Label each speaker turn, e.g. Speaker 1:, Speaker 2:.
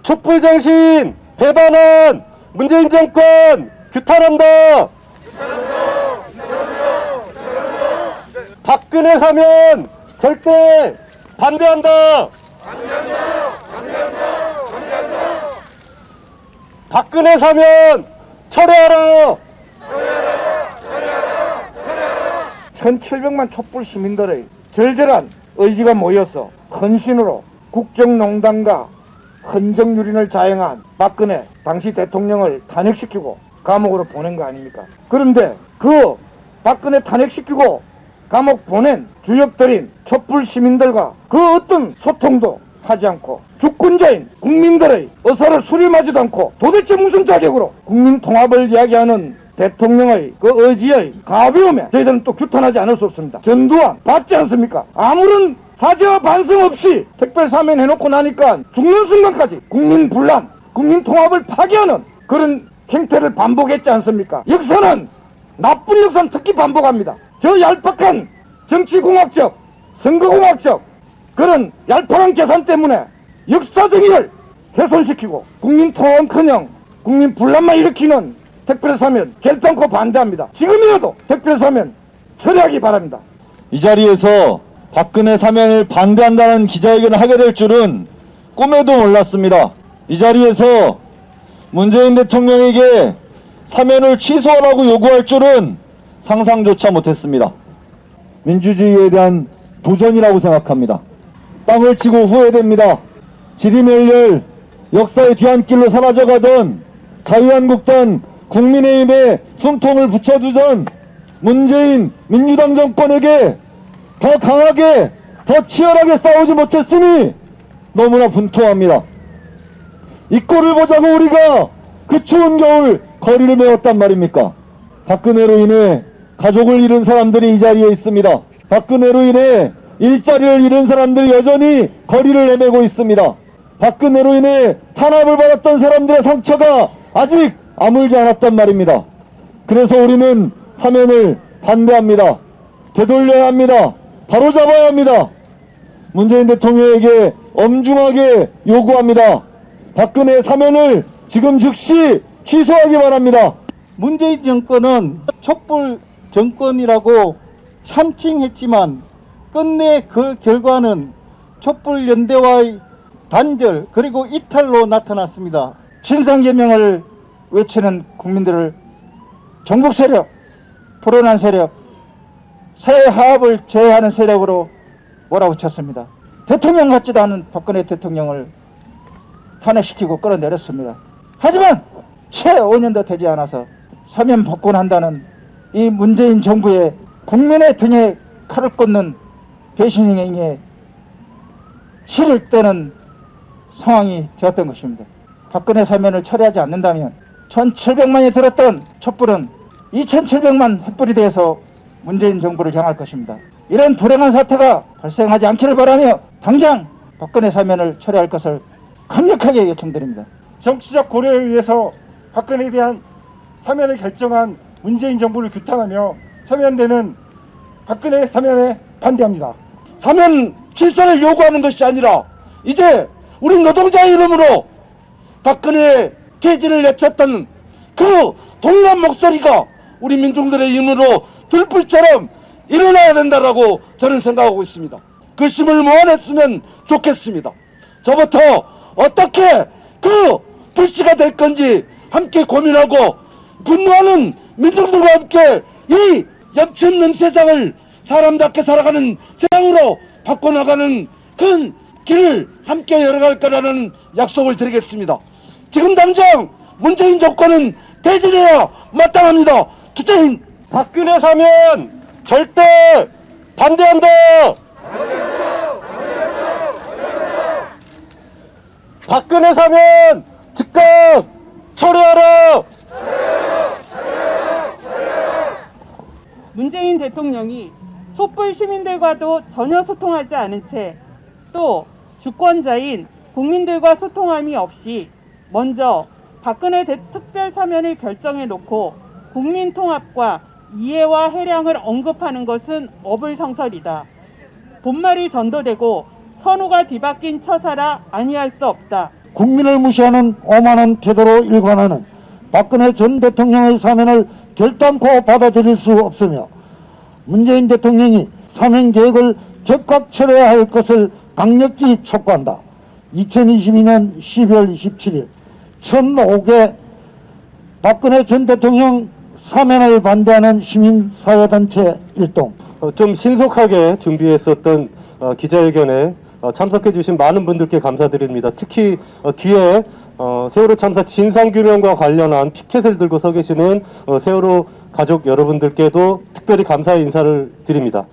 Speaker 1: 촛불정신 배반한 문재인 정권 규탄한다. 박근혜 사면 절대 반대한다. 박근혜 사면 철회하라.
Speaker 2: 1700만 촛불 시민들의 절절한 의지가 모여서 헌신으로 국정농단과 헌정유린을 자행한 박근혜 당시 대통령을 탄핵시키고 감옥으로 보낸 거 아닙니까? 그런데 그 박근혜 탄핵시키고 감옥 보낸 주역들인 촛불 시민들과 그 어떤 소통도 하지 않고 주권자인 국민들의 의사를 수렴하지도 않고 도대체 무슨 자격으로 국민 통합을 이야기하는 대통령의 그 의지의 가벼움에 저희들은 또 규탄하지 않을 수 없습니다. 전두환 봤지 않습니까? 아무런 사죄와 반성 없이 특별사면 해놓고 나니까 죽는 순간까지 국민 분란, 국민 통합을 파괴하는 그런 행태를 반복했지 않습니까? 역사는 나쁜 역사는 특히 반복합니다. 저 얄팍한 정치공학적, 선거공학적 그런 얄팍한 계산 때문에 역사 정의를 훼손시키고 국민 통합은커녕 국민 분란만 일으키는 특별사면 결단코 반대합니다. 지금이라도 특별사면 처리하기 바랍니다.
Speaker 3: 이 자리에서 박근혜 사면을 반대한다는 기자회견을 하게 될 줄은 꿈에도 몰랐습니다. 이 자리에서 문재인 대통령에게 사면을 취소하라고 요구할 줄은 상상조차 못했습니다. 민주주의에 대한 도전이라고 생각합니다. 땅을 치고 후회됩니다. 지리멸렬 역사의 뒤안길로 사라져가던 자유한국당 국민의힘에 숨통을 붙여두던 문재인 민주당 정권에게 더 강하게 더 치열하게 싸우지 못했으니 너무나 분통합니다. 이 꼴을 보자고 우리가 그 추운 겨울 거리를 메웠단 말입니까? 박근혜로 인해 가족을 잃은 사람들이 이 자리에 있습니다. 박근혜로 인해 일자리를 잃은 사람들이 여전히 거리를 헤매고 있습니다. 박근혜로 인해 탄압을 받았던 사람들의 상처가 아직 아물지 않았단 말입니다. 그래서 우리는 사면을 반대합니다. 되돌려야 합니다. 바로잡아야 합니다. 문재인 대통령에게 엄중하게 요구합니다. 박근혜 사면을 지금 즉시 취소하기 바랍니다.
Speaker 4: 문재인 정권은 촛불 정권이라고 참칭했지만 끝내 그 결과는 촛불연대와의 단절 그리고 이탈로 나타났습니다. 진상규명을 외치는 국민들을 정복 세력, 불온한 세력, 새하합을 제외하는 세력으로 몰아붙였습니다. 대통령 같지도 않은 박근혜 대통령을 탄핵시키고 끌어내렸습니다. 하지만 채 5년도 되지 않아서 사면 복권한다는 이 문재인 정부의 국민의 등에 칼을 꽂는 배신 행위에 치를 떼는 상황이 되었던 것입니다. 박근혜 사면을 처리하지 않는다면 1700만이 들었던 촛불은 2700만 횃불이 되어서 문재인 정부를 향할 것입니다. 이런 불행한 사태가 발생하지 않기를 바라며 당장 박근혜 사면을 처리할 것을 강력하게 요청드립니다.
Speaker 5: 정치적 고려에 의해서 박근혜에 대한 사면을 결정한 문재인 정부를 규탄하며 사면되는 박근혜 사면에 반대합니다.
Speaker 1: 사면 취소를 요구하는 것이 아니라 이제 우리 노동자의 이름으로 박근혜 퇴진을 외쳤던 그 동일한 목소리가 우리 민중들의 힘으로 들불처럼 일어나야 된다라고 저는 생각하고 있습니다. 그 힘을 모아냈으면 좋겠습니다. 저부터 어떻게 그 불씨가 될 건지 함께 고민하고 분노하는 민중들과 함께 이 염치 없는 세상을 사람답게 살아가는 세상으로 바꿔나가는 큰 길을 함께 열어갈 거라는 약속을 드리겠습니다. 지금 당장 문재인 정권은 퇴진해야 마땅합니다. 투쟁! 박근혜 사면 절대 반대한다! 박근혜 사면 즉각 철회하라!
Speaker 6: 문재인 대통령이 촛불 시민들과도 전혀 소통하지 않은 채 또 주권자인 국민들과 소통함이 없이 먼저 박근혜 특별사면을 결정해 놓고 국민 통합과 이해와 해량을 언급하는 것은 어불성설이다. 본말이 전도되고 선우가 뒤바뀐 처사라 아니할 수 없다.
Speaker 2: 국민을 무시하는 오만한 태도로 일관하는 박근혜 전 대통령의 사면을 결단코 받아들일 수 없으며 문재인 대통령이 사면 계획을 즉각 철회해야 할 것을 강력히 촉구한다. 2022년 12월 27일 1005개 박근혜 전 대통령 사면을 반대하는 시민사회단체 일동.
Speaker 1: 좀 신속하게 준비했었던 기자회견에 참석해 주신 많은 분들께 감사드립니다. 특히 뒤에 세월호 참사 진상규명과 관련한 피켓을 들고 서 계시는 세월호 가족 여러분들께도 특별히 감사의 인사를 드립니다.